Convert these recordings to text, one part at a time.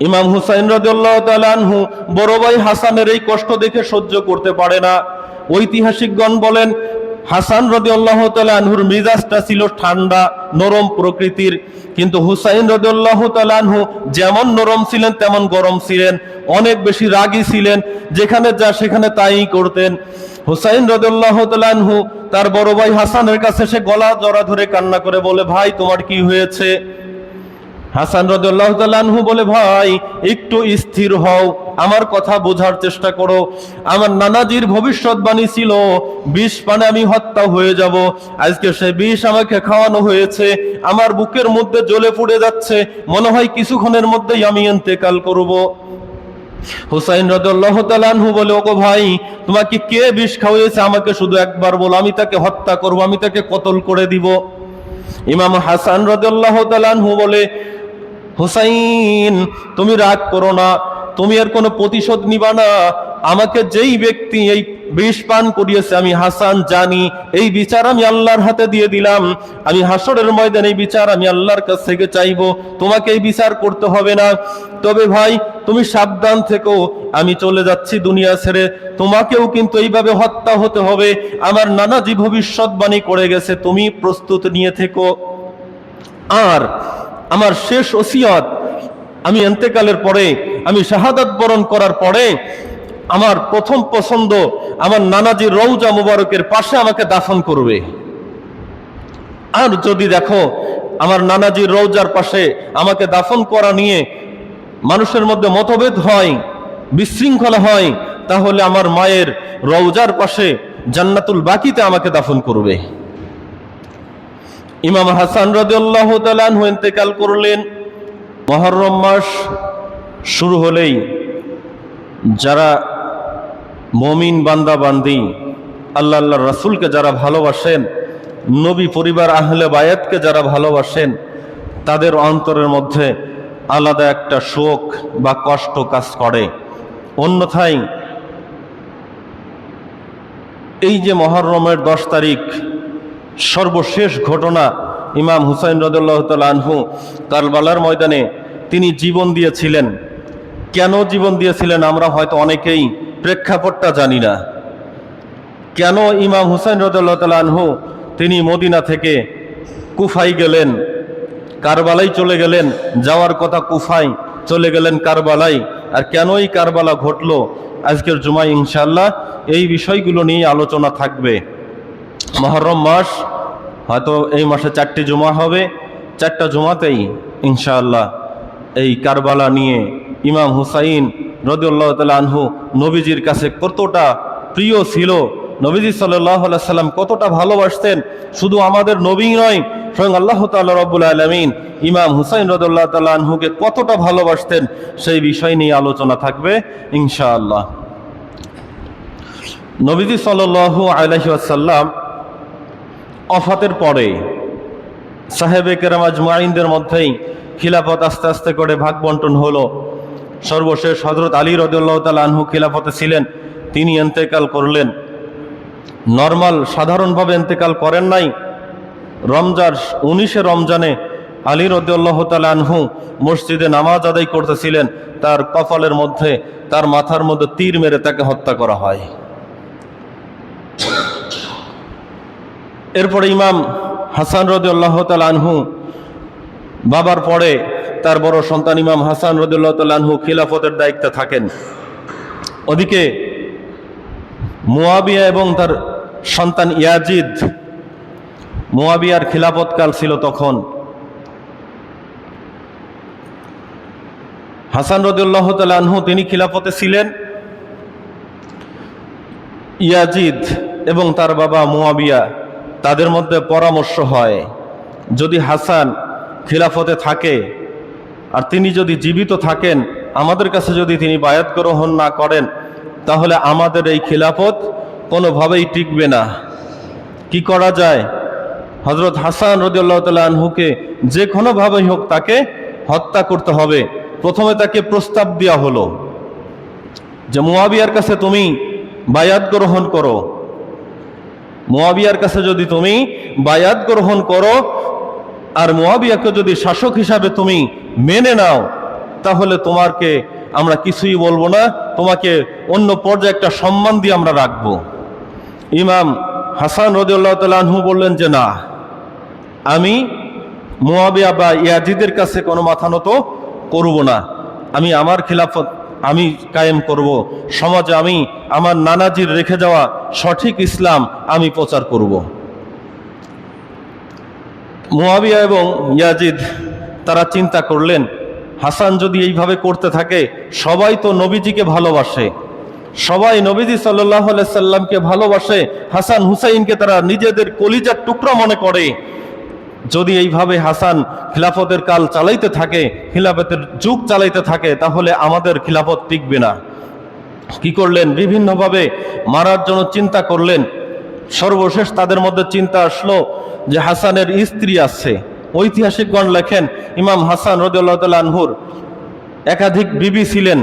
ইমাম হুসাইন রাদিয়াল্লাহু তাআলা আনহু বড় ভাই হাসানের এই কষ্ট দেখে সহ্য করতে পারে না। ঐতিহাসিকগণ বলেন হাসান রাদিয়াল্লাহু তাআলা আনহুর মিজাজটা ছিল ঠান্ডা নরম প্রকৃতির, কিন্তু হুসাইন রাদিয়াল্লাহু তাআলা আনহু যেমন নরম ছিলেন তেমন গরম ছিলেন, অনেক বেশি রাগী ছিলেন, যেখানে যা সেখানে তাই করতেন। হুসাইন রাদিয়াল্লাহু তাআলা আনহু তার বড় ভাই হাসানের কাছে সে গলা জড়া ধরে কান্না করে বলে, ভাই তোমার কি হয়েছে? হাসান রাদিয়াল্লাহু তাআলা আনহু বলে, ভাই একটু স্থির হও, আমার কথা বোঝার চেষ্টা করো। আমার নানাজির ভবিষ্যৎবাণী ছিল বিষ পানে আমি হত্যা হয়ে যাব। আজকে সে বিষ আমাকে খাওয়ানো হয়েছে, আমার বুকের মধ্যে জ্বলে পুড়ে যাচ্ছে, মনে হয় কিছুক্ষণের মধ্যেই আমি ইন্তেকাল করব। হুসাইন রাদিয়াল্লাহু তাআলা আনহু বলে, ওগো ভাই তোমাকে কে বিষ খাওয়াইছে আমাকে শুধু একবার বলো, আমি তাকে হত্যা করব, আমি তাকে কতল করে দিব। ইমাম হাসান রাদিয়াল্লাহু তাআলা আনহু বলে, হুসাইন তুমি রাগ করো না, তুমি এর কোনো প্রতিশোধ নিবা না। আমাকে যেই ব্যক্তি এই বিষ পান করিয়েছে আমি হাসান জানি, এই বিচার আমি আল্লাহর হাতে দিয়ে দিলাম। আমি হাসরের ময়দানে এই বিচার আমি আল্লাহর কাছ থেকে চাইবো, তোমাকে এই বিচার করতে হবে না। তবে ভাই তুমি সাবধান থেকো, আমি চলে যাচ্ছি দুনিয়া ছেড়ে, তোমাকেও কিন্তু এইভাবে হত্যা হতে হবে। আমার নানাজি ভবিষ্যৎবাণী করে গেছে, তুমি প্রস্তুত নিয়ে থেকো। আর আমার শেষ ওসিয়ত, আমি ইন্তেকালের পরে, আমি শাহাদাত বরণ করার পরে আমার প্রথম পছন্দ আমার নানাজির রওজা মুবারকের পাশে আমাকে দাফন করবে। আর যদি দেখো আমার নানাজির রওজার পাশে আমাকে দাফন করা নিয়ে মানুষের মধ্যে মতভেদ হয়, বিশৃঙ্খলা হয়, তাহলে আমার মায়ের রওজার পাশে জান্নাতুল বাকিতে আমাকে দাফন করবে। ইমাম হাসান রাদিয়াল্লাহু তাআলা আনহু ইন্তেকাল করলেন। মুহররম মাস শুরু হলেই যারা মুমিন বান্দা বান্দি আল্লাহর রাসূলকে যারা ভালোবাসেন, নবী পরিবার আহলে বায়াতকে যারা ভালোবাসেন, তাদের অন্তরের মধ্যে আলাদা একটা শোক বা কষ্ট কাজ করে। অন্যথায় এই যে মুহররমের 10 তারিখ সর্বশেষ ঘটনা, ইমাম হুসাইন রাদিয়াল্লাহু তাআলা আনহু কারবালার ময়দানে তিনি জীবন দিয়েছিলেন। কেন জীবন দিয়েছিলেন আমরা হয়তো অনেকেই প্রেক্ষাপটটা জানি না। কেন ইমাম হুসাইন রাদিয়াল্লাহু তাআলা আনহু তিনি মদিনা থেকে কুফায় গেলেন, কারবালায় চলে গেলেন, যাওয়ার কথা কুফায় চলে গেলেন কারবালায়, আর কেনই কারবালা ঘটলো, আজকের জুমায় ইনশাআল্লাহ এই বিষয়গুলো নিয়ে আলোচনা থাকবে। মুহররম মাস, হয়তো এই মাসে 4টি জুমা হবে, 4টা জুমাতেই ইনশাআল্লাহ এই কারবালা নিয়ে ইমাম হুসাইন রাদিয়াল্লাহু তাআলা আনহু নবীজির কাছে কতটা প্রিয় ছিল, নবীজি সাল্লাল্লাহু আলাইহি সাল্লাম কতটা ভালোবাসতেন, শুধু আমাদের নবী নয়, স্বয়ং আল্লাহ তাআলা রব্বুল আলামিন ইমাম হুসাইন রাদিয়াল্লাহু তাআলা আনহুকে কতটা ভালোবাসতেন, সেই বিষয় নিয়ে আলোচনা থাকবে ইনশাআল্লাহ। নবীজি সাল্লাল্লাহু আলাইহি ওয়াসাল্লাম ওফাতের পরে সাহাবে কেরাম আজমাইনদের মধ্যেই খিলাফত আস্তে আস্তে করে ভাগ বন্টন হলো। সর্বশেষ হযরত আলী রাদিয়াল্লাহু তাআলা আনহু খিলাফতে ছিলেন, তিনি ইন্তেকাল করলেন। নরমাল সাধারণভাবে ইন্তেকাল করেন নাই। রমজান 19 রমজানে আলী রাদিয়াল্লাহু তাআলা আনহু মসজিদে নামাজ আদায় করতেছিলেন, তার কপালের মধ্যে, তার মাথার মধ্যে তীর মেরে তাকে হত্যা করা হয়। এরপরে ইমাম হাসান রাদিয়াল্লাহু তাআলা আনহু বাবার পরে তার বড় সন্তান ইমাম হাসান রাদিয়াল্লাহু তাআলা আনহু খিলাফতের দায়িত্বে থাকেন। ওদিকে মুয়াবিয়া এবং তার সন্তান ইয়াজিদ, মুয়াবিয়ার খিলাফতকাল ছিল তখন। হাসান রাদিয়াল্লাহু তাআলা আনহু তিনি খিলাফতে ছিলেন। ইয়াজিদ এবং তার বাবা মুয়াবিয়া, তাদের মধ্যে পরামর্শ হয়, যদি হাসান খিলাফতে থাকে আর তিনি যদি জীবিত থাকেন, আমাদের কাছে যদি তিনি বায়াত গ্রহণ না করেন, তাহলে আমাদের এই খিলাফত কোনোভাবেই টিকবে না। কি করা যায়? হযরত হাসান রাদিয়াল্লাহু তাআলা আনহুকে যে কোনোভাবেই হোক তাকে হত্যা করতে হবে। প্রথমে তাকে প্রস্তাব দেওয়া হলো যে মুয়াবিয়ার কাছে তুমি বায়াত গ্রহণ করো, মুয়াবিয়ার কাছে যদি তুমি বায়াত গ্রহণ করো আর মুয়াবিয়াকে যদি শাসক হিসাবে তুমি মেনে নাও, তাহলে তোমাকে আমরা কিছুই বলবো না, তোমাকে অন্য পর্যায়ে একটা সম্মান দিয়ে আমরা রাখবো। ইমাম হাসান রাদিয়াল্লাহু তাআলা আনহু বললেন যে না, আমি মুয়াবিয়া বা ইয়াজিদের কাছে কোনো মাথা নত করব না, আমি আমার খিলাফত আমি কায়েম করব, সমাজে আমি আমার নানাজির রেখে যাওয়া সঠিক ইসলাম আমি প্রচার করব। মুয়াবিয়া এবং ইয়াজিদ তারা চিন্তা করলেন, হাসান যদি এইভাবে করতে থাকে, সবাই তো নবীজিকে ভালোবাসে, সবাই নবীজি সাল্লাল্লাহু আলাইহি সাল্লামকে ভালোবাসে, হাসান হুসাইনকে তারা নিজেদের কলিজার টুকরা মনে করে। যদি এইভাবে হাসান খিলাফতের কাল চালাইতে থাকে, খিলাফতের যুগ চালাইতে থাকে, তাহলে আমাদের খিলাফত টিকবে না। কি করলেন? বিভিন্নভাবে মারার জন্য চিন্তা করলেন। সর্বশেষ তাদের মধ্যে চিন্তা আসলো যে হাসানের স্ত্রী আছে। ঐতিহাসিকগণ লেখেন, ইমাম হাসান রাদিয়াল্লাহু তাআলা আনহুর একাধিক বিবি ছিলেন।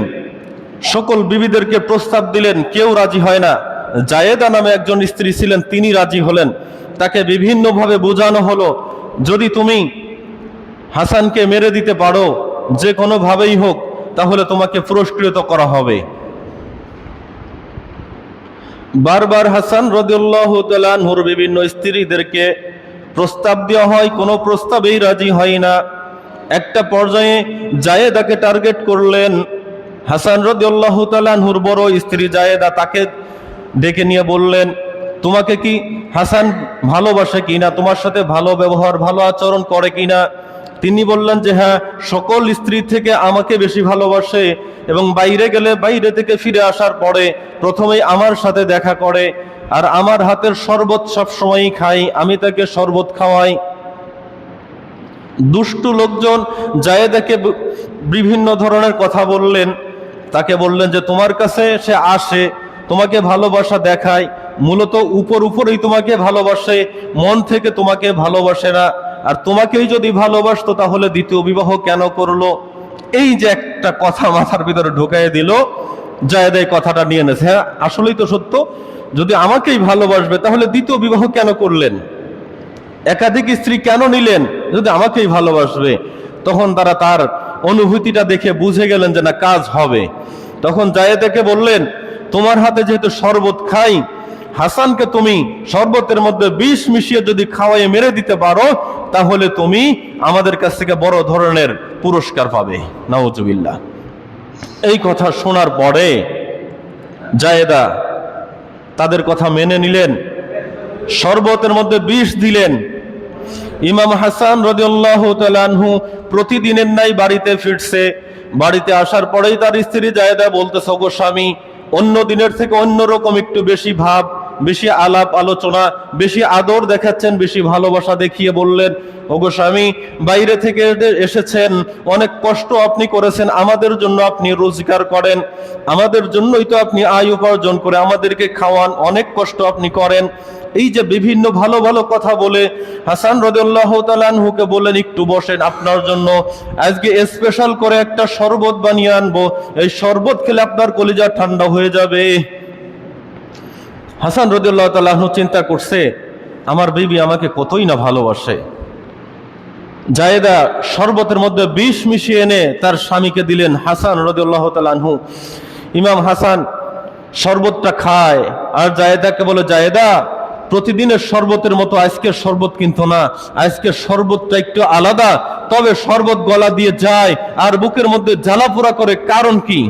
সকল বিবিদেরকে প্রস্তাব দিলেন, কেউ রাজি হয় না। জায়েদা নামে একজন স্ত্রী ছিলেন, তিনি রাজি হলেন। তাকে বিভিন্নভাবে বোঝানো হলো, যদি তুমি হাসানকে মেরে দিতে পারো, যে কোনোভাবেই হোক, তাহলে তোমাকে পুরস্কৃত করা হবে। বারবার হাসান রাদিয়াল্লাহু তাআলা আনহুর বিভিন্ন স্ত্রীদেরকে প্রস্তাব দেওয়া হয়, কোনো প্রস্তাবেই রাজি হয় না। একটা পর্যায়ে জায়েদাকে টার্গেট করলেন। হাসান রাদিয়াল্লাহু তাআলা আনহুর বড় স্ত্রী জায়েদা তাকে ডেকে নিয়ে বললেন, তোমাকে কি হাসান ভালোবাসে কিনা, তোমার সাথে ভালো ব্যবহার ভালো আচরণ করে কিনা? তিনি বললেন যে হ্যাঁ, সকল স্ত্রী থেকে আমাকে বেশি ভালোবাসে, এবং বাইরে গেলে বাইরে থেকে ফিরে আসার পরে প্রথমেই আমার সাথে দেখা করে, আর আমার হাতের শরবত সবসময়ই খাই, আমি তাকে শরবত খাওয়াই। দুষ্টু লোকজন জায়েদাকে বিভিন্ন ধরনের কথা বললেন। তাকে বললেন যে তোমার কাছে সে আসে, তোমাকে ভালোবাসা দেখায়, মূলত উপরেই তোমাকে ভালোবাসে, মন থেকে তোমাকে ভালোবাসে না। আর তোমাকেই যদি ভালোবাসতো তাহলে দ্বিতীয় বিবাহ কেন করলো? এই যে একটা কথা মাথার ভিতরে ঢুকাইয়ে দিল, জায়েদা এই কথাটা নিয়ে নেছে, হ্যাঁ আসলেই তো সত্য, যদি আমাকেই ভালোবাসবে তাহলে দ্বিতীয় বিবাহ কেন করলেন, একাধিক স্ত্রী কেন নিলেন যদি আমাকেই ভালোবাসবে? তখন তারা তার অনুভূতিটা দেখে বুঝে গেলেন যে না, কাজ হবে। তখন জায়েদাকে বললেন, তোমার হাতে যেহেতু শরবত খাই, হাসানকে তুমি শরবতের মধ্যে বিষ মিশিয়ে যদি খাওয়াই মেরে দিতে পারো, তাহলে তুমি আমাদের কাছ থেকে বড় ধরনের পুরস্কার পাবে। নাউজুবিল্লাহ। এই কথা শোনার পরে জায়েদা তাদের কথা মেনে নিলেন, শরবতের মধ্যে বিষ দিলেন। ইমাম হাসান রাদিয়াল্লাহু তাআলা আনহু প্রতিদিনের ন্যায় বাড়িতে ফিরছে। বাড়িতে আসার পরেই তার স্ত্রী জায়েদা বলতেছে, ওগো স্বামী, অন্য দিনের থেকে অন্যরকম একটু বেশি ভাব, বেশি আলাপ আলোচনা, বেশি আদর দেখাচ্ছেন, বেশি ভালোবাসা দেখিয়ে বললেন, ওগো স্বামী, বাইরে থেকে এসেছেন, অনেক কষ্ট আপনি করেছেন, আমাদের জন্য আপনি রোজগার করেন, আমাদের জন্যই তো আপনি আয় উপার্জন করে আমাদেরকে খাওয়ান, অনেক কষ্ট আপনি করেন। এই যে বিভিন্ন ভালো ভালো কথা বলে হাসান রাদিয়াল্লাহু তাআলা আনহুকে বললেন, একটু বসেন, আপনার জন্য আজকে স্পেশাল করে একটা শরবত বানিয়ে আনবো, এই শরবত খেলে আপনার কলিজা ঠান্ডা হয়ে যাবে। হাসান রাদিয়াল্লাহু তাআলা আনহু চিন্তা করছে, আমার বিবি আমাকে কতই না ভালোবাসে। জায়েদা শরবতের মধ্যে বিষ মিশিয়ে এনে তার স্বামীকে দিলেন, হাসান রাদিয়াল্লাহু তাআলা আনহু। ইমাম হাসান শরবতটা খায় আর জায়েদাকে বলে, জায়েদা, প্রতিদিনের শরবতের মতো আজকের শরবত কিন্তু না, আজকের শরবতটা একটু আলাদা, তবে শরবত গলা দিয়ে যায় আর বুকের মধ্যে জ্বালাপোড়া করে, কারণ কি?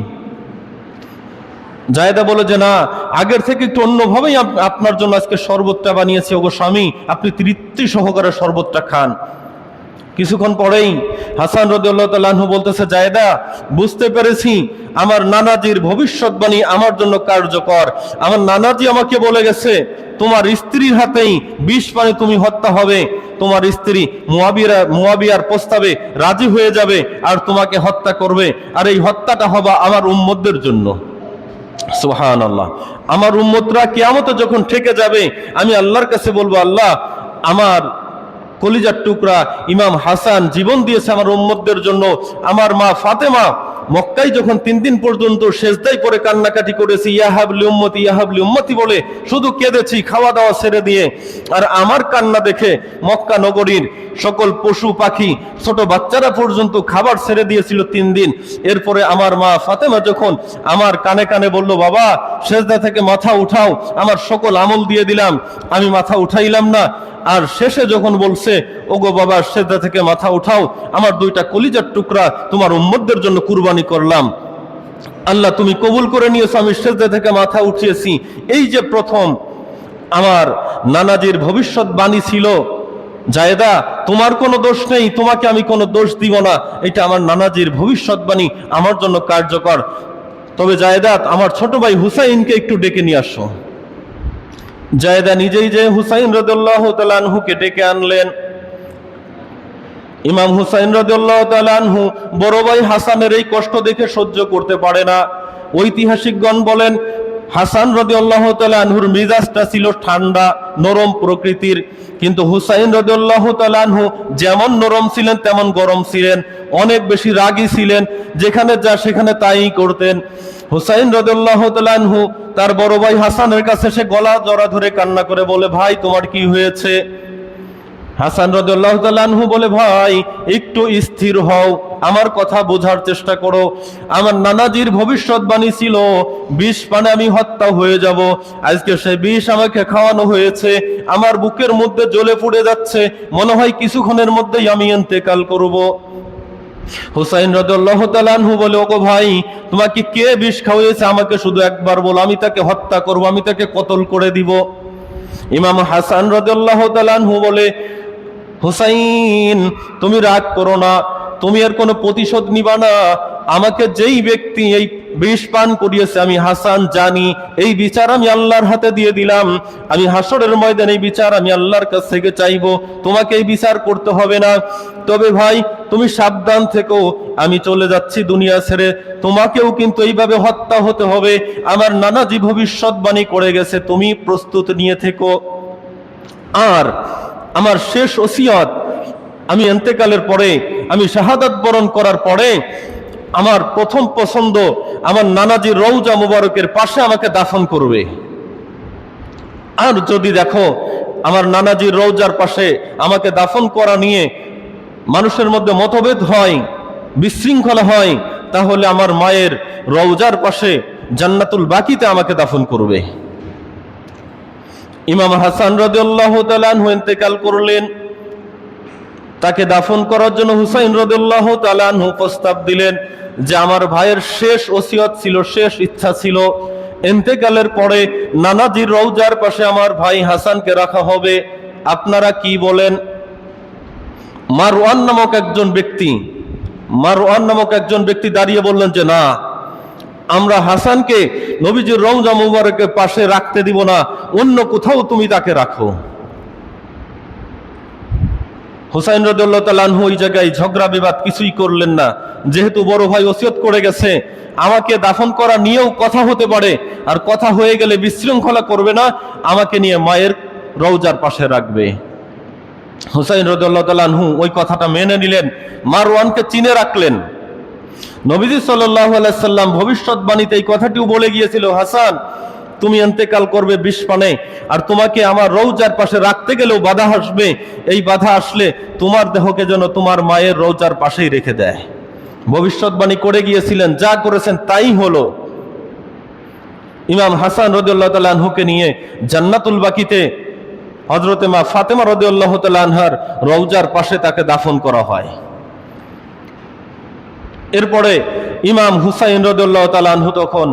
জায়েদা বলে যে না, আগের থেকে একটু অন্যভাবেই আপনার জন্য আজকে শরবতটা বানিয়েছি, ওগো স্বামী, আপনি তৃপ্তি সহকারে শরবতটা খান। কিছুক্ষণ পরেই হাসান রাদিয়াল্লাহু তাআলা আনহু বলতেছে, জায়েদা, বুঝতে পেরেছি আমার নানাজির ভবিষ্যৎবাণী আমার জন্য কার্যকর। আমার নানাজি আমাকে বলে গেছে, তোমার স্ত্রীর হাতেই বিষ পানে তুমি হত্যা হবে, তোমার স্ত্রী মুয়াবিয়ার প্রস্তাবে রাজি হয়ে যাবে আর তোমাকে হত্যা করবে, আর এই হত্যাটা হবে আমার উম্মতদের জন্য। সুবহানাল্লাহ। আমার উম্মতরা কিয়ামতে যখন ঠেকে যাবে, আমি আল্লাহর কাছে বলবো, আল্লাহ, আমার কলিজার টুকরা ইমাম হাসান জীবন দিয়েছে আমার উম্মতদের জন্য, আমার মা ফাতেমা মক্কায় যখন 3 দিন পর্যন্ত সেজদায় পড়ে কান্নাকাটি করেছি, ইয়া হাবলি উম্মতি ইয়া হাবলি উম্মতি বলে শুধু কেঁদেছি খাওয়া দাওয়া ছেড়ে দিয়ে। আর আমার কান্না দেখে মক্কা নগরীর সকল পশু পাখি ছোট বাচ্চারা পর্যন্ত খাবার ছেড়ে দিয়েছিল 3 দিন। এরপরে আমার মা ফাতেমা যখন আমার কানে কানে বলল, বাবা সেজদা থেকে মাথা উঠাও, আমার সকল আমল দিয়ে দিলাম, আমি মাথা উঠাইলাম না। আর শেষে যখন বলছে, ওগো বাবা সেজদা থেকে মাথা উঠাও, আমার 2টা কলিজার টুকরা তোমার উম্মতদের জন্য কুরবানি করলাম, আল্লাহ তুমি কবুল করে নিয়েছো, আমি সেজদা থেকে মাথা উঠিয়েছি। এই যে প্রথম আমার নানাজির ভবিষ্যৎবাণী ছিল, জায়েদা তোমার কোনো দোষ নেই, তোমাকে আমি কোনো দোষ দিব না, এটা আমার নানাজির ভবিষ্যৎবাণী আমার জন্য কার্যকর। তবে জায়েদা আমার ছোট ভাই হুসাইনকে একটু ডেকে নিয়ে আসো। জায়েদা নিজেই যে হুসাইন রাদিয়াল্লাহু তাআলা আনহুকে ডেকে আনলেন। ইমাম হুসাইন রাদিয়াল্লাহু তাআলা আনহু বড় ভাই হাসানের এই কষ্ট দেখে সহ্য করতে পারে না। ঐতিহাসিকগণ বলেন, হাসান রাদিয়াল্লাহু তাআলা আনহুর মিজাজটা ছিল ঠান্ডা নরম প্রকৃতির, কিন্তু হুসাইন রাদিয়াল্লাহু তাআলা আনহু যেমন নরম ছিলেন তেমন গরম ছিলেন, অনেক বেশি রাগী ছিলেন, যেখানে যা সেখানে তাই করতেন। হুসাইন রাদিয়াল্লাহু তাআলা আনহু তার বড় ভাই হাসানের কাছে সে গলা জড়া ধরে কান্না করে বলে, ভাই তোমার কি হয়েছে? হাসান রাদিয়াল্লাহু তাআলা আনহু বলে, ভাই একটু স্থির হও, আমার কথা বোঝার চেষ্টা করো। আমার নানাজির ভবিষ্যৎবাণী ছিল 20 পানে আমি হত্যা হয়ে যাব। আজকে সেই 20 আমাকে খাওয়ানো হয়েছে, আমার বুকের মধ্যে জ্বলে পুড়ে যাচ্ছে, মনে হয় কিছুক্ষণের মধ্যেই আমি ইন্তেকাল করব। হুসাইন রাদিয়াল্লাহু তাআলা আনহু বলে, ওগো ভাই তোমাকে কে বিষ খাওয়িয়েছে আমাকে শুধু একবার বলো, আমি তাকে হত্যা করব, আমি তাকে কতল করে দিব। ইমাম হাসান রাদিয়াল্লাহু তাআলা আনহু বলে, হুসাইন তুমি রাগ করো না, তুমি এর কোনো প্রতিশোধ নিবা না। আমাকে যেই ব্যক্তি এই বিষ পান করিয়েছে আমি হাসান জানি, এই বিচার আমি আল্লাহর হাতে দিয়ে দিলাম। আমি হাসরের ময়দানে এই বিচার আমি আল্লাহর কাছ থেকে চাইবো, তোমাকে এই বিচার করতে হবে না। তবে ভাই তুমি সাবধান থেকো, আমি চলে যাচ্ছি দুনিয়া ছেড়ে, তোমাকেও কিন্তু এইভাবে হত্যা হতে হবে। আমার নানাজি ভবিষ্যৎবাণী করে গেছে, তুমি প্রস্তুত নিয়ে থেকো। আর আমার শেষ ওসিয়ত, আমি ইন্তেকালের পরে, আমি শাহাদাত বরণ করার পরে আমার প্রথম পছন্দ আমার নানাজির রওজা মুবারকের পাশে আমাকে দাফন করবে। আর যদি দেখো আমার নানাজির রওজার পাশে আমাকে দাফন করা নিয়ে মানুষের মধ্যে মতভেদ হয়, বিশৃঙ্খলা হয়, তাহলে আমার মায়ের রওজার পাশে জান্নাতুল বাকিতে আমাকে দাফন করবে। ইমাম হাসান রাদিয়াল্লাহু তাআলা আনহু ইন্তেকাল করলেন, তাকে দাফন করার জন্য হুসাইন রাদিয়াল্লাহু তাআলা আনহু প্রস্তাব দিলেন যে আমার ভাইয়ের শেষ ওসিয়ত ছিল, শেষ ইচ্ছা ছিল, ইন্তেকালের পরে নানাজির রওজার পাশে আমার ভাই হাসানকে রাখা হবে। আপনারা কি বলেন? মারওয়ান নামক একজন ব্যক্তি দাঁড়িয়ে বললেন যে না, আমরা হাসানকে নবীজির রওজা মুবারকের পাশে রাখতে দিব না, অন্য কোথাও তুমি তাকে রাখো। হুসাইন রাদিয়াল্লাহু তাআলা আনহু ওই জায়গায় ঝগড়া বিবাদ কিছুই করলেন না, যেহেতু বড় ভাই ওসিয়ত করে গেছে, আমাকে দাফন করা নিয়েও কথা হতে পারে, আর কথা হয়ে গেলে বিশৃঙ্খলা করবে না, আমাকে নিয়ে মায়ের রওজার পাশে রাখবে। হুসাইন রাদিয়াল্লাহু তাআলা আনহু ওই কথাটা মেনে নিলেন, মারওয়ানকে চিনে রাখলেন। নবীজি সাল্লাল্লাহু আলাইহি সাল্লাম ভবিষ্যৎবাণীতে এই কথাটিও বলে গিয়েছিল, হাসান তুমি ইন্তেকাল করবে 20 পানে, আর তোমাকে আমার রওজার পাশে রাখতে গেলেও বাধা আসবে, এই বাধা আসলে তোমার দেহকে যেন তোমার মায়ের রওজার পাশেই রেখে দেয়। ভবিষ্যৎবাণী করে গিয়েছিলেন, যা করেছেন তাই হলো। ইমাম হাসান রাদিয়াল্লাহু তাআলা আনহুকে নিয়ে জান্নাতুল বাকিতে হযরতে মা ফাতেমা রাদিয়াল্লাহু তাআলা আনহার রওজার পাশে তাকে দাফন করা হয়। এরপরে ইমাম হুসাইন রাদিয়াল্লাহু তাআলা আনহু তখন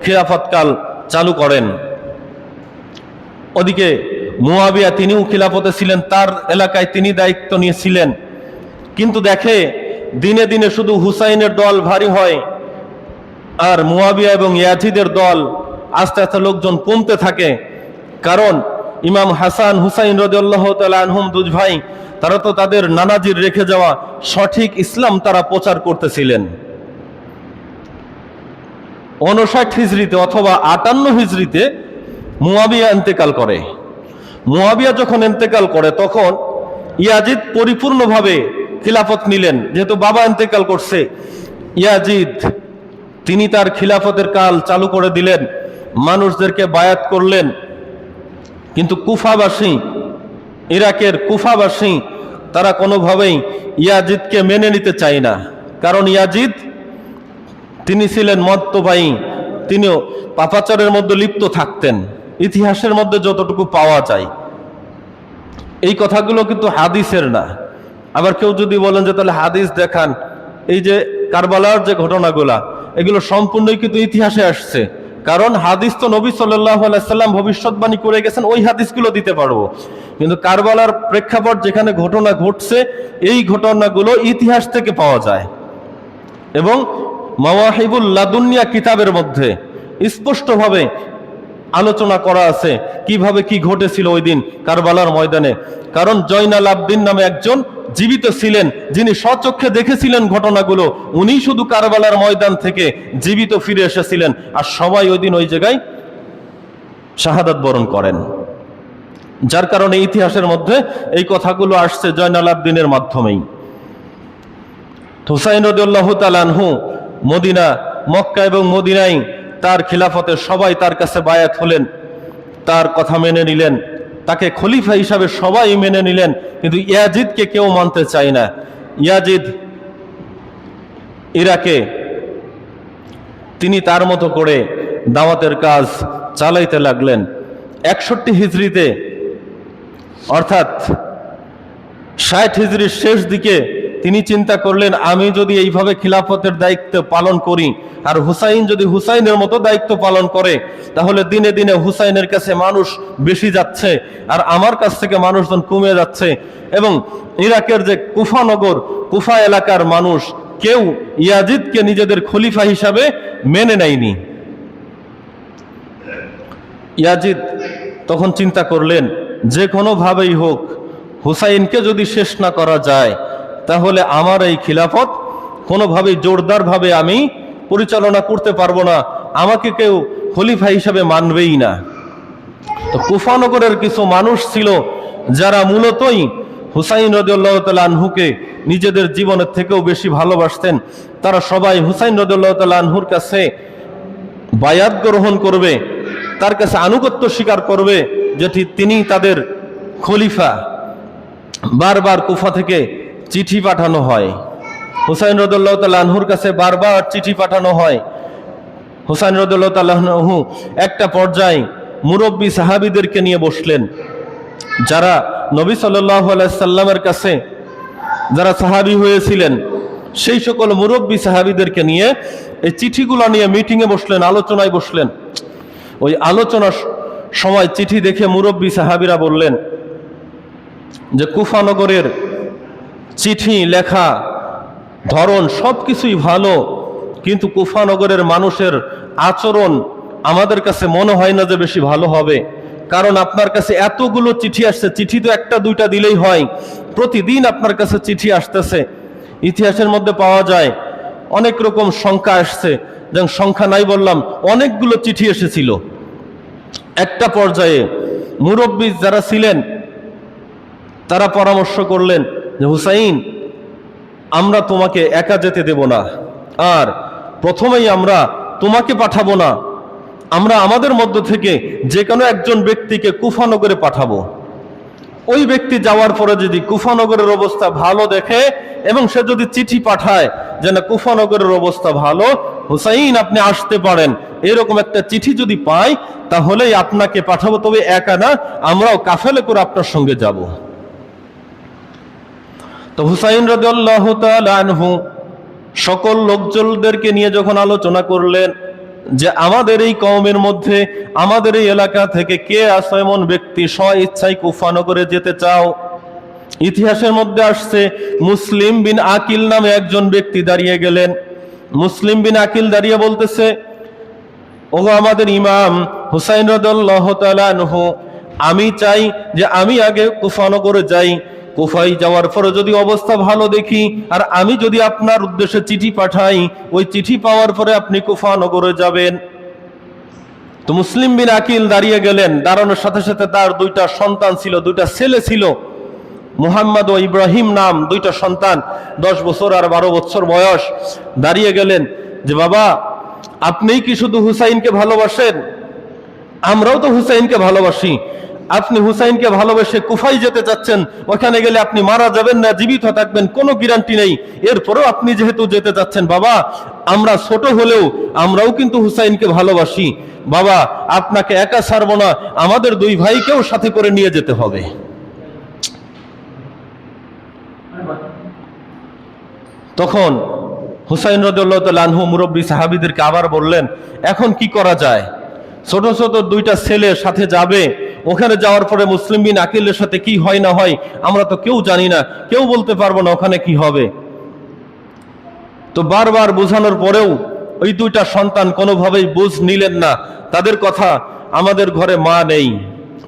খিলাফতকাল চালু করেন। ওদিকে মুয়াবিয়া তিনিও খিলাফতে ছিলেন, তার এলাকায় তিনি দায়িত্ব নিয়েছিলেন। কিন্তু দেখে দিনে দিনে শুধু হুসাইনের দল ভারী হয়, আর মুয়াবিয়া এবং ইয়াজিদের দল আস্তে আস্তে লোকজন কমতে থাকে। কারণ ইমাম হাসান হুসাইন রাদিয়াল্লাহু তাআলা আনহুম দুই ভাই, তারা তো তাদের নানাজির রেখে যাওয়া সঠিক ইসলাম তারা প্রচার করতেছিলেন। 59 হিজরিতে অথবা 58 হিজরিতে মুয়াবিয়া ইন্তেকাল করে। মুয়াবিয়া যখন ইন্তেকাল করে তখন ইয়াজিদ পরিপূর্ণভাবে খিলাফত নিলেন, যেহেতু বাবা ইন্তেকাল করছে। ইয়াজিদ তিনি তার খিলাফতের কাল চালু করে দিলেন, মানুষদেরকে বায়াত করলেন, কিন্তু কুফাবাসী, ইরাকের কুফাবাসী তারা কোনোভাবেই ইয়াজিদকে মেনে নিতে চায় না। কারণ ইয়াজিদ তিনি ছিলেন মদ্যপায়ী, তিনিও পাপাচারের মধ্যে লিপ্ত থাকতেন, ইতিহাসের মধ্যে যতটুকু পাওয়া যায়। এই কথাগুলো কিন্তু হাদিসের না। আবার কেউ যদি বলেন যে তাহলে হাদিস দেখান, এই যে কারবালার যে ঘটনাগুলা এগুলো সম্পূর্ণই কিন্তু ইতিহাসে আসছে। কারণ হাদিস তো নবী সাল্লাল্লাহু আলাইহি সাল্লাম ভবিষ্যৎবাণী করে গেছেন, ওই হাদিসগুলো দিতে পারবো, কিন্তু কারবালার প্রেক্ষাপট যেখানে ঘটনা ঘটছে এই ঘটনাগুলো ইতিহাস থেকে পাওয়া যায়। এবং মাওয়াহিবুল লাদুনিয়া কিতাবের মধ্যে স্পষ্টভাবে আলোচনা করা আছে কিভাবে কি ঘটেছিল ওই দিন কারবালার ময়দানে। কারণ জয়নাল আবদিন নামে একজন জীবিত ছিলেন, যিনি স্বচক্ষে দেখেছিলেন ঘটনাগুলো, উনি শুধু কারবালার ময়দান থেকে জীবিত ফিরে এসেছিলেন, আর সবাই ওই দিন ওই জায়গায় শাহাদাত বরণ করেন। যার কারণে ইতিহাসের মধ্যে এই কথাগুলো আসছে জয়নাল আবদিনের মাধ্যমেই। হুসাইন রাদিয়াল্লাহু তাআলা আনহু মদিনা, মক্কা এবং মদিনায় তার খিলাফতে সবাই তার কাছে বায়াত হলেন, তার কথা মেনে নিলেন, তাকে খলিফা হিসাবে সবাই মেনে নিলেন, কিন্তু ইয়াজিদকে কেউ মানতে চায় না। ইয়াজিদ ইরাকে তিনি তার মতো করে দাওয়াতের কাজ চালাইতে লাগলেন। 61 হিজরিতে অর্থাৎ 60 হিজরির শেষ দিকে তিনি চিন্তা করলেন, আমি যদি এইভাবে খিলাফতের দায়িত্ব পালন করি আর হুসাইন যদি হুসাইনের মতো দায়িত্ব পালন করে, তাহলে দিনে দিনে হুসাইনের কাছে মানুষ বেশি যাচ্ছে আর আমার কাছ থেকে মানুষজন কমে যাচ্ছে। এবং ইরাকের যে কুফা নগর, কুফা এলাকার মানুষ কেউ ইয়াজিদকে নিজেদের খলিফা হিসাবে মেনে নেয়নি। ইয়াজিদ তখন চিন্তা করলেন, যে কোনোভাবেই হোক হুসাইনকে যদি শেষ না করা যায় তাহলে আমার এই খিলাফত কোনোভাবেই জোরদারভাবে আমি পরিচালনা করতে পারবো না, আমাকে কেউ খলিফা হিসাবে মানবেই না। তো কুফানগরের কিছু মানুষ ছিল যারা মূলতই হুসাইন রাদিয়াল্লাহু তাআলা আনহুকে নিজেদের জীবনের থেকেও বেশি ভালোবাসতেন। তারা সবাই হুসাইন রাদিয়াল্লাহু তাআলা আনহুর কাছে বায়াত গ্রহণ করবে, তার কাছে আনুগত্য স্বীকার করবে যে তিনি তাদের খলিফা। বারবার কুফা থেকে চিঠি পাঠানো হয়, হুসাইন রাদিয়াল্লাহু তাআলা আনহুর কাছে বারবার চিঠি পাঠানো হয়। হুসাইন রাদিয়াল্লাহু তাআলা আনহু একটা পর্যায়ে মুরব্বী সাহাবীদেরকে নিয়ে বসলেন, যারা নবী সাল্লাল্লাহু আলাইহি সাল্লামের কাছে যারা সাহাবী হয়েছিলেন সেই সকল মুরব্বী সাহাবীদেরকে নিয়ে এই চিঠিগুলো নিয়ে মিটিংয়ে বসলেন, আলোচনায় বসলেন। ওই আলোচনার সময় চিঠি দেখে মুরব্বী সাহাবীরা বললেন যে কুফা নগরের চিঠি লেখা ধরন সবকিছুই ভালো, কিন্তু কুফা নগরের মানুষের আচরণ আমাদের কাছে মনে হয় না যে বেশি ভালো হবে। কারণ আপনার কাছে এতগুলো চিঠি আসছে, চিঠি তো একটা দুইটা দিলেই হয়, প্রতিদিন আপনার কাছে চিঠি আসতেছে। ইতিহাসের মধ্যে পাওয়া যায় অনেক রকম সংখ্যা আসছে, যেমন সংখ্যা নাই বললাম, অনেকগুলো চিঠি এসেছিল। একটা পর্যায়ে মুরব্বী যারা ছিলেন তারা পরামর্শ করলেন যে হুসাইন, আমরা তোমাকে একা যেতে দেব না, আর প্রথমেই আমরা তোমাকে পাঠাবো না, আমরা আমাদের মধ্য থেকে যে কোনো একজন ব্যক্তিকে কুফানগরে পাঠাবো। ওই ব্যক্তি যাওয়ার পরে যদি কুফানগরের অবস্থা ভালো দেখে এবং সে যদি চিঠি পাঠায় যে না কুফানগরের অবস্থা ভালো, হুসাইন আপনি আসতে পারেন, এরকম একটা চিঠি যদি পাই তাহলেই আপনাকে পাঠাবো, তবে একা না, আমরাও কাফেলে করে আপনার সঙ্গে যাব। তো হুসাইন রাদিয়াল্লাহু তাআলা আনহু সকল লোকজনদেরকে নিয়ে যখন আলোচনা করলেন যে আমাদের এই কওমের মধ্যে, আমাদের এই এলাকা থেকে কে আছে এমন ব্যক্তি স্ব ইচ্ছায় কুফানগরে যেতে চাও, ইতিহাসের মধ্যে আসছে মুসলিম বিন আকিল নামে একজন ব্যক্তি দাঁড়িয়ে গেলেন। মুসলিম বিন আকিল দাঁড়িয়ে বলতেছে, ওগো আমাদের ইমাম হুসাইন রাদিয়াল্লাহু তাআলা আনহু, আমি চাই যে আমি আগে কুফানগরে যাই, কুফায় যাওয়ার পরে যদি অবস্থা ভালো দেখি আর আমি যদি আপনার উদ্দেশ্যে চিঠি পাঠাই, ওই চিঠি পাওয়ার পরে আপনি কুফানগরে যাবেন। তো মুসলিম বিন আকিল দাঁড়িয়ে গেলেন, দাঁড়ানোর সাথে সাথে তার দুইটা সন্তান ছিল, দুইটা ছেলে ছিল। মুহাম্মদ ও ইব্রাহিম নাম দুইটা সন্তান, 10 বছর আর 12 বছর বয়স, দাঁড়িয়ে গেলেন যে বাবা, আপনিই কি শুধু হুসাইনকে ভালোবাসেন? আমরাও তো হুসাইনকে ভালোবাসি। আপনি হুসাইনকে ভালোবেসে কুফায় যেতে চাচ্ছেন, ওখানে গেলে আপনি মারা যাবেন না জীবিত থাকবেন কোনো গ্যারান্টি নেই, এরপরেও আপনি যেহেতু যেতে চাচ্ছেন, বাবা আমরা ছোট হলেও আমরাও কিন্তু হুসাইনকে ভালোবাসি, বাবা আপনাকে একা ছাড়বো না, আমাদের দুই ভাইকেও সাথে করে নিয়ে যেতে হবে। তখন হুসাইন রাদিয়াল্লাহু তাআলা আনহু মুরব্বী সাহাবীদেরকে আবার বললেন, এখন কি করা যায়? ছোট ছোট দুইটা ছেলে সাথে যাবে, ওখানে যাওয়ার পরে মুসলিম বিন আকিলের সাথে কি হয় না হয় আমরা তো কেউ জানি না, কেউ বলতে পারবো না ওখানে কি হবে। তো বারবার বোঝানোর পরেও ওই দুইটা সন্তান কোনোভাবেই বুঝ নিলেন না। তাদের কথা, আমাদের ঘরে মা নেই,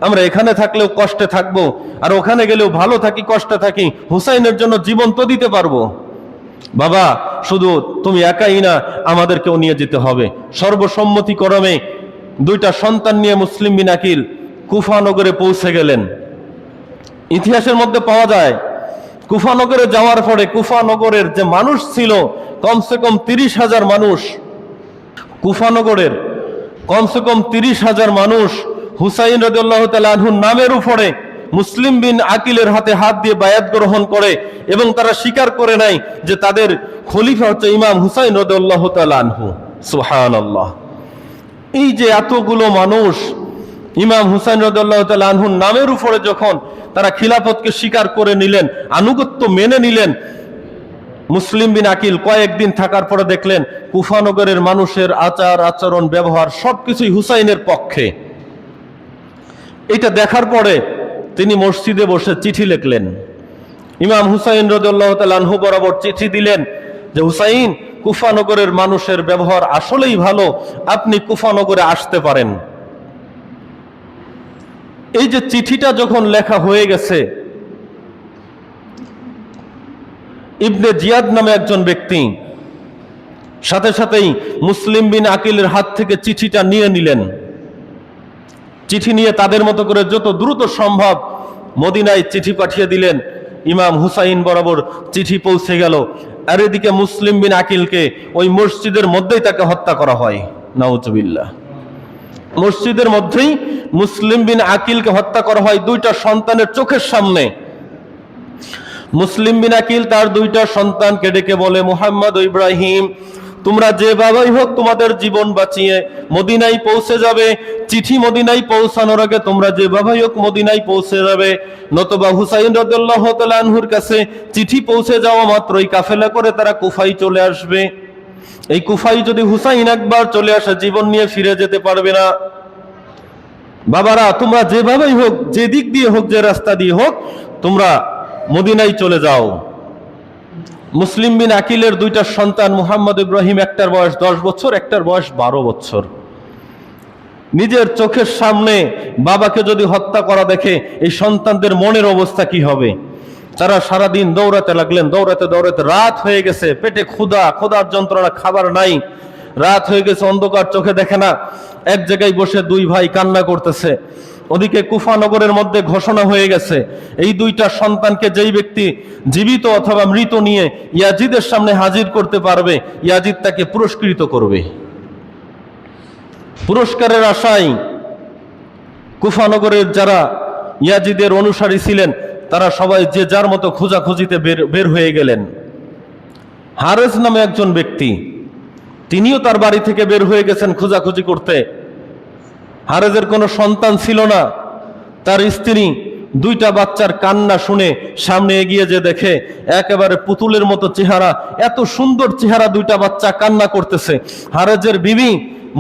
আমরা এখানে থাকলেও কষ্টে থাকবো, আর ওখানে গেলেও ভালো থাকি কষ্টে থাকি, হুসাইনের জন্য জীবন তো দিতে পারবো, বাবা শুধু তুমি একাই না, আমাদেরকেও নিয়ে যেতে হবে। সর্বসম্মতিক্রমে দুইটা সন্তান নিয়ে মুসলিম বিন আকিল কুফা নগরে পৌঁছে গেলেন। ইতিহাসের মধ্যে পাওয়া যায় কুফা নগরে যাওয়ার পরে কুফা নগরের যে মানুষ ছিল কমসে কম 30,000 মানুষ, কুফা নগরের কমসে কম 30,000 মানুষ হুসাইন রাদিয়াল্লাহু তাআলা আনহুর নামের উপরে মুসলিম বিন আকিলের হাতে হাত দিয়ে বায়াত গ্রহণ করে, এবং তারা স্বীকার করে নাই যে তাদের খলিফা হচ্ছে ইমাম হুসাইন রাদিয়াল্লাহু তাআলা আনহু। সুবহানাল্লাহ। এই যে এতগুলো মানুষ ইমাম হুসাইন রাদিয়াল্লাহু তাআলা আনহুর নামের উপরে যখন তারা খিলাফতকে স্বীকার করে নিলেন, আনুগত্য মেনে নিলেন, মুসলিম বিন আকিল কয়েকদিন থাকার পরে দেখলেন কুফা নগরের মানুষের আচার আচরণ ব্যবহার সবকিছুই হুসাইনের পক্ষে। এটা দেখার পরে তিনি মসজিদে বসে চিঠি লিখলেন, ইমাম হুসাইন রাদিয়াল্লাহু তাআলা আনহু বরাবর চিঠি দিলেন যে হুসাইন, কুফা নগরের মানুষের ব্যবহার আসলেই ভালো, আপনি কুফা নগরে আসতে পারেন। এই যে চিঠিটা যখন লেখা হয়ে গেছে, ইবনে জিয়াদ নামে একজন ব্যক্তি সাথে সাথেই মুসলিম বিন আকিলের হাত থেকে চিঠিটা নিয়ে নিলেন। চিঠি নিয়ে তাদের মতো করে যত দ্রুত সম্ভব মদিনায় চিঠি পাঠিয়ে দিলেন। ইমাম হুসাইন বরাবর চিঠি পৌঁছে গেল, আর এদিকে মুসলিম বিন আকিলকে ওই মসজিদের মধ্যেই তাকে হত্যা করা হয়। নাউজুবিল্লাহ। মসজিদের মধ্যেই মুসলিম বিন আকিলকে হত্যা করা হয় দুইটা সন্তানের চোখের সামনে। মুসলিম বিন আকিল তার দুইটা সন্তানকে ডেকে বলে, মুহাম্মদ ও ইব্রাহিম, তোমরা যেভাবেই হোক তোমাদের জীবন বাঁচিয়ে মদিনায় পৌঁছে যাবে, চিঠি মদিনায় পৌঁছানোর আগে তোমরা যেভাবেই হোক মদিনায় পৌঁছে যাবে, নতুবা হুসাইন রাদিয়াল্লাহু তাআলা আনহুর কাছে চিঠি পৌঁছে যাওয়া মাত্রই কাফেলা করে তারা কুফায় চলে আসবে। এই কুফায় যদি হুসাইন একবার চলে আসে জীবন নিয়ে ফিরে যেতে পারবে না। বাবারা, তোমরা যেভাবেই হোক, যে দিক দিয়ে হোক, যে রাস্তা দিয়ে হোক, তোমরা মদিনায় চলে যাও। মুসলিম বিন আকিলের দুইটা সন্তান মুহাম্মদ ইব্রাহিম, একটার বয়স 10 বছর, একটার বয়স 12 বছর। নিজের চোখের সামনে বাবাকে যদি হত্যা করা দেখে এই সন্তানদের মনের অবস্থা কি হবে? তারা সারাদিন দৌড়াতে লাগলেন, দৌড়াতে দৌড়াতে রাত হয়ে গেছে, পেটে ক্ষুধার যন্ত্রণা, খাবার নাই, রাত হয়ে গেছে, অন্ধকার, চোখে দেখে না। এক জায়গায় বসে দুই ভাই কান্না করতেছে। ওদিকে কুফা নগরের মধ্যে ঘোষণা হয়ে গেছে, এই দুইটা সন্তানকে যেই ব্যক্তি জীবিত অথবা মৃত নিয়ে ইয়াজিদের সামনে হাজির করতে পারবে, ইয়াজিদ তাকে পুরস্কৃত করবে। পুরস্কারের আশায় কুফা নগরের যারা ইয়াজিদের অনুসারী ছিলেন তারা সবাই যে যার মতো খোঁজাখুঁজিতে বের হয়ে গেলেন। হারেস নামে একজন ব্যক্তি, তিনিও তার বাড়ি থেকে বের হয়ে গেছেন খোঁজাখুঁজি করতে। হারেজের কোনো সন্তান ছিল না। তার স্ত্রী দুইটা বাচ্চার কান্না শুনে সামনে এগিয়ে যে দেখে একেবারে পুতুলের মতো চেহারা, এত সুন্দর চেহারা, দুইটা বাচ্চা কান্না করতেছে। হারেজের বিবি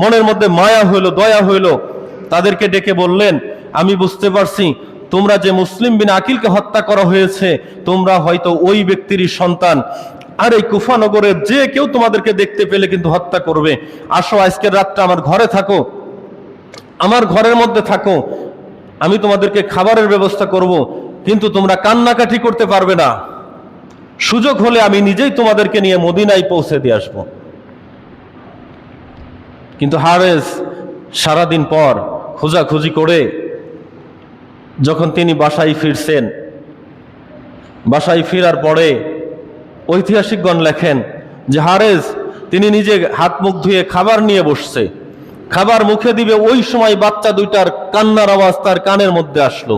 মনের মধ্যে মায়া হইল, দয়া হইল, তাদেরকে ডেকে বললেন, আমি বুঝতে পারছি তোমরা যে মুসলিম বিন আকিলকে হত্যা করা হয়েছে তোমরা হয়তো ওই ব্যক্তিরই সন্তান, আর এই কুফা নগরের যে কেউ তোমাদেরকে দেখতে পেলে কিন্তু হত্যা করবে। আসো আজকের রাতটা আমার ঘরে থাকো, আমার ঘরের মধ্যে থাকো, আমি তোমাদেরকে খাবারের ব্যবস্থা করব, কিন্তু তোমরা কান্নাকাটি করতে পারবে না। সুযোগ হলে আমি নিজেই তোমাদেরকে নিয়ে মদিনায় পৌঁছে দিয়ে আসবো। কিন্তু হারেস সারাদিন পর খোঁজাখুঁজি করে যখন তিনি বাসায় ফিরছেন, বাসায় ফেরার পরে ঐতিহাসিকগণ লেখেন যে হারেস তিনি নিজে হাত মুখ ধুয়ে খাবার নিয়ে বসছে, খাবার মুখে দিবে ওই সময় বাচ্চা দুইটার কান্নার আওয়াজ তার কানের মধ্যে আসলো।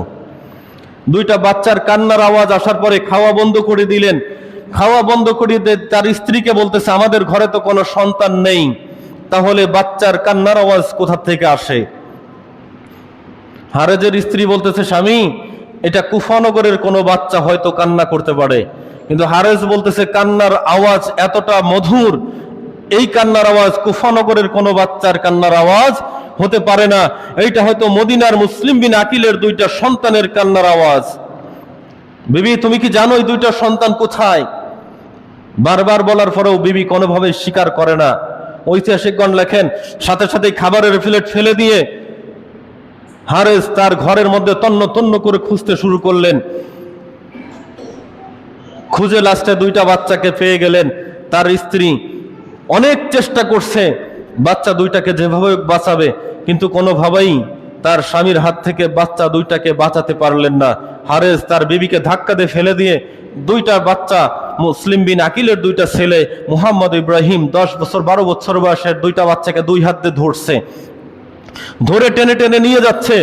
দুইটা বাচ্চার কান্নার আওয়াজ আসার পরে খাওয়া বন্ধ করে দিলেন। খাওয়া বন্ধ করে তার স্ত্রীকে বলতেছে, আমাদের ঘরে তো কোনো সন্তান নেই, তাহলে বাচ্চার কান্নার আওয়াজ কোথা থেকে আসে? হারেজের স্ত্রী বলতেছে, স্বামী এটা কুফানগরের কোনো বাচ্চা হয়তো কান্না করতে পারে। কিন্তু হারেজ বলতেছে, কান্নার আওয়াজ এতটা মধুর, এই কান্নার আওয়াজ কুফানগরের কোনো বাচ্চার কান্নার আওয়াজ হতে পারে না, এইটা হয়তো মদিনার মুসলিম বিন আকিলের দুইটা সন্তানের কান্নার আওয়াজ। বিবি তুমি কি জানো এই দুইটা সন্তান কোথায়? বারবার বলার পরেও বিবি কোনোভাবে স্বীকার করে না। ঐতিহাসিকগণ লেখেন সাথে সাথে খাবারের প্লেট ফেলে দিয়ে হারেস তার ঘরের মধ্যে তন্ন তন্ন করে খুঁজতে শুরু করলেন। খুঁজে লাস্টে দুইটা বাচ্চাকে পেয়ে গেলেন। তার স্ত্রী অনেক চেষ্টা করছে বাচ্চা দুইটাকে যেভাবে বাঁচাবে, কিন্তু কোনোভাবেই তার স্বামীর হাত থেকে বাচ্চা দুইটাকে বাঁচাতে পারলেন না। হারেস তার বিবিকে ধাক্কা দিয়ে ফেলে দিয়ে দুইটা বাচ্চা, মুসলিম বিন আকিলের দুইটা ছেলে মুহাম্মদ ইব্রাহিম 10 বছর 12 বছর বয়সের দুইটা বাচ্চাকে দুই হাত দিয়ে ধরছে, ধরে টেনে টেনে নিয়ে যাচ্ছে।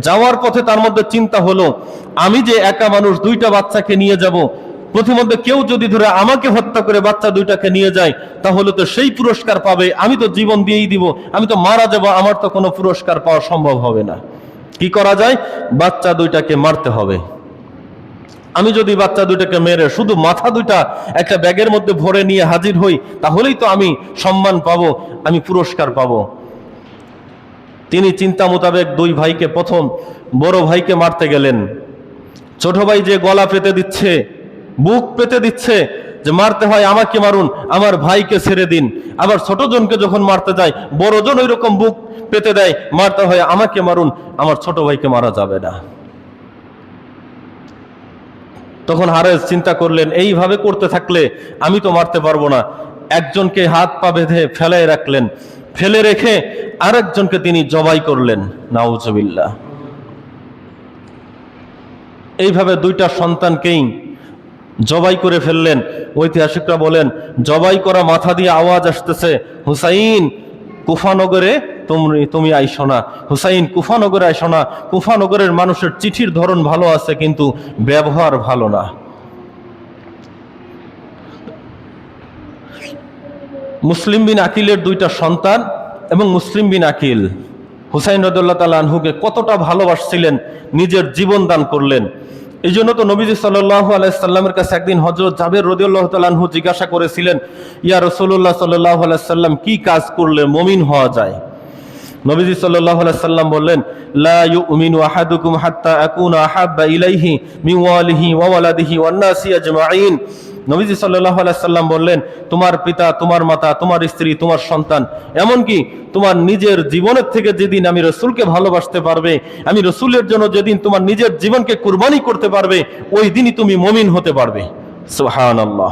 যাওয়ার পথে তার মধ্যে চিন্তা হলো, আমি যে একা মানুষ দুইটা বাচ্চাকে নিয়ে যাব, প্রতিমধ্যে কেউ যদি ধরে আমাকে হত্যা করে বাচ্চা দুইটাকে নিয়ে যায় তাহলে তো সেই পুরস্কার পাবে, আমি তো জীবন দিয়েই দিব, আমি তো মারা যাব, আমার তো কোনো পুরস্কার পাওয়া সম্ভব হবে না। কি করা যায়? বাচ্চা দুইটাকে মারতে হবে। আমি যদি বাচ্চা দুইটাকে মেরে শুধু মাথা দুইটা একটা ব্যাগের মধ্যে ভরে নিয়ে হাজির হই তাহলেই তো আমি সম্মান পাবো, আমি পুরস্কার পাবো। তিনি চিন্তা মোতাবেক দুই ভাইকে, প্রথম বড় ভাইকে মারতে গেলেন। ছোট ভাই যে গলা পেতে দিচ্ছে, বুক পেতে দিচ্ছে যে মারতে হয় আমাকে মারুন, আমার ভাইকে ছেড়ে দিন। আবার ছোট জনকে যখন মারতে যায় বড় জন ওই রকম বুক পেতে দেয়, মারতে হয় আমাকে মারুন, আমার ছোট ভাইকে মারা যাবে না। তখন হারেস চিন্তা করলেন, এইভাবে করতে থাকলে আমি তো মারতে পারবো না। একজনকে হাত পা বেঁধে ফেলায় রাখলেন, ফেলে রেখে আরেকজনকে তিনি জবাই করলেন। নাউজুবিল্লাহ। এইভাবে দুইটা সন্তানকেই জবাই করে ফেললেন। ঐতিহাসিকরা বলেন, জবাই করা মাথা দিয়ে আওয়াজ আসতেছে, হুসাইন কুফানগরে তুমি আইসো না, হুসাইন কুফানগরে আইসো না। কুফানগরের মানুষের চিঠির ধরন ভালো আছে কিন্তু ব্যবহার ভালো না। মুসলিম বিন আকিলের দুইটা সন্তান এবং মুসলিম বিন আকিল হুসাইন রাদিয়াল্লাহু তাআলা আনহুকে কতটা ভালোবাসছিলেন, নিজের জীবন দান করলেন। এই জন্য তো নবীজি সাল্লাল্লাহু আলাইহি সাল্লামের কাছে একদিন হযরত জাবের রাদিয়াল্লাহু তাআলা আনহু জিজ্ঞাসা করেছিলেন, ইয়া রাসূলুল্লাহ সাল্লাল্লাহু আলাইহি সাল্লাম, কি কাজ করলে মুমিন হওয়া যায়? নবীজি সাল্লাল্লাহু আলাইহি সাল্লাম বললেন, লা ইউমিনু আহাদুকুম হাত্তা আকুনা আহাব্বা ইলাইহি মিন ওয়ালিহি ওয়া ওয়ালাদিহি ওয়ান নাসি আজমাইন। নবীজি সাল্লাল্লাহু আলাইহি সাল্লাম বললেন, তোমার পিতা, তোমার মাতা, তোমার স্ত্রী, তোমার সন্তান, এমনকি তোমার নিজের জীবনের থেকে যেদিন আমি রাসূলকে ভালোবাসতে পারবে, আমি রাসূলের জন্য যেদিন তোমার নিজের জীবনকে কুরবানি করতে পারবে, ওই দিনই তুমি মুমিন হতে পারবে। সুবহানাল্লাহ।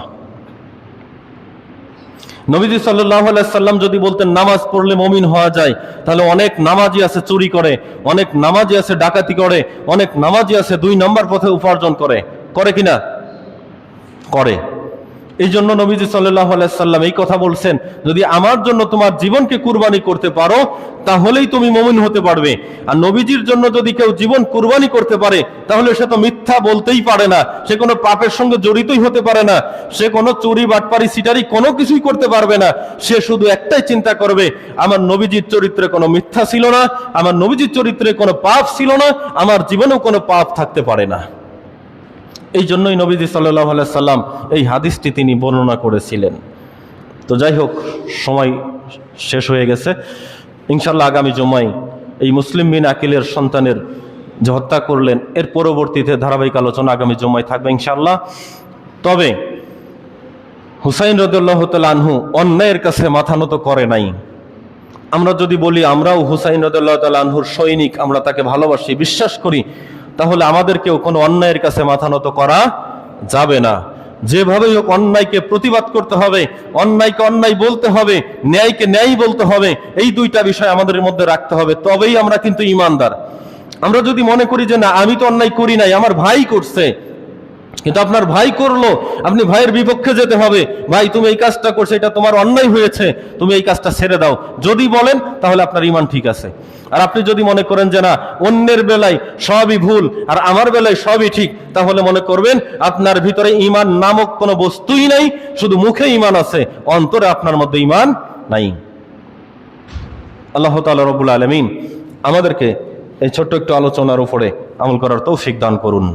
নবীজি সাল্লাল্লাহু আলাইহি সাল্লাম যদি বলতেন নামাজ পড়লে মুমিন হওয়া যায়, তাহলে অনেক নামাজি আছে চুরি করে, অনেক নামাজি আছে ডাকাতি করে, অনেক নামাজি আছে 2 নম্বর পথে উপার্জন করে, করে কিনা? করে। এই জন্য নবীজি সাল্লাল্লাহু আলাইহি সাল্লাম এই কথা বলছেন, যদি আমার জন্য তোমার জীবনকে কুরবানি করতে পারো তাহলেই তুমি মুমিন হতে পারবে। আর নবীজির জন্য যদি কেউ জীবন কুরবানি করতে পারে তাহলে সে তো মিথ্যা বলতেই পারে না, সে কোনো পাপের সঙ্গে জড়িতই হতে পারে না, সে কোনো চুরি বাটপারি সিটারি কোনো কিছুই করতে পারবে না। সে শুধু একটাই চিন্তা করবে, আমার নবীজির চরিত্রে কোনো মিথ্যা ছিল না, আমার নবীজির চরিত্রে কোনো পাপ ছিল না, আমার জীবনেও কোনো পাপ থাকতে পারে না। এই জন্যই নবীজি সাল্লাল্লাহু আলাইহি সাল্লাম এই হাদিসটি তিনি বর্ণনা করেছিলেন। তো যাই হোক, সময় শেষ হয়ে গেছে। ইনশাআল্লাহ আগামী জুমায় এই মুসলিম বিন আকিলের সন্তানের যে হত্যা করলেন এর পরবর্তীতে ধারাবাহিক আলোচনা আগামী জুমায় থাকবে ইনশাআল্লাহ। তবে হুসাইন রাদিয়াল্লাহু তাআলা আনহু অন্যায়ের কাছে মাথা নত করে নাই। আমরা যদি বলি আমরাও হুসাইন রাদিয়াল্লাহু তাআলা আনহুর সৈনিক, আমরা তাকে ভালোবাসি, বিশ্বাস করি, তাহলে আমাদেরকেও কোনো অন্যায়ের কাছে মাথা নত করা যাবে না। যেভাবেই হোক অন্যায়কে প্রতিবাদ করতে হবে, অন্যায়কে অন্যায় বলতে হবে, ন্যায়কে ন্যায় বলতে হবে। এই দুইটা বিষয় আমাদের মধ্যে রাখতে হবে, তবেই আমরা কিন্তু ঈমানদার। আমরা যদি মনে করি যে না আমি তো অন্যায় করি নাই, আমার ভাই করছে, কিন্তু আপনার ভাই করলো, আপনি ভাইয়ের বিপক্ষে যেতে হবে, ভাই তুমি এই কাজটা করছো, এটা তোমার অন্যায় হয়েছে, তুমি এই কাজটা ছেড়ে দাও, যদি বলেন তাহলে আপনার ঈমান ঠিক আছে। আর আপনি যদি মনে করেন যে না, অন্যের বেলায় সবই ভুল আর আমার বেলায় সবই ঠিক, তাহলে মনে করবেন আপনার ভিতরে ঈমান নামক কোনো বস্তুই নাই, শুধু মুখে ঈমান আছে, অন্তরে আপনার মধ্যে ঈমান নাই। আল্লাহ তাআলা রব্বুল আলামিন আমাদেরকে এই ছোট্ট একটু আলোচনার উপরে আমল করার তৌফিক দান করুন।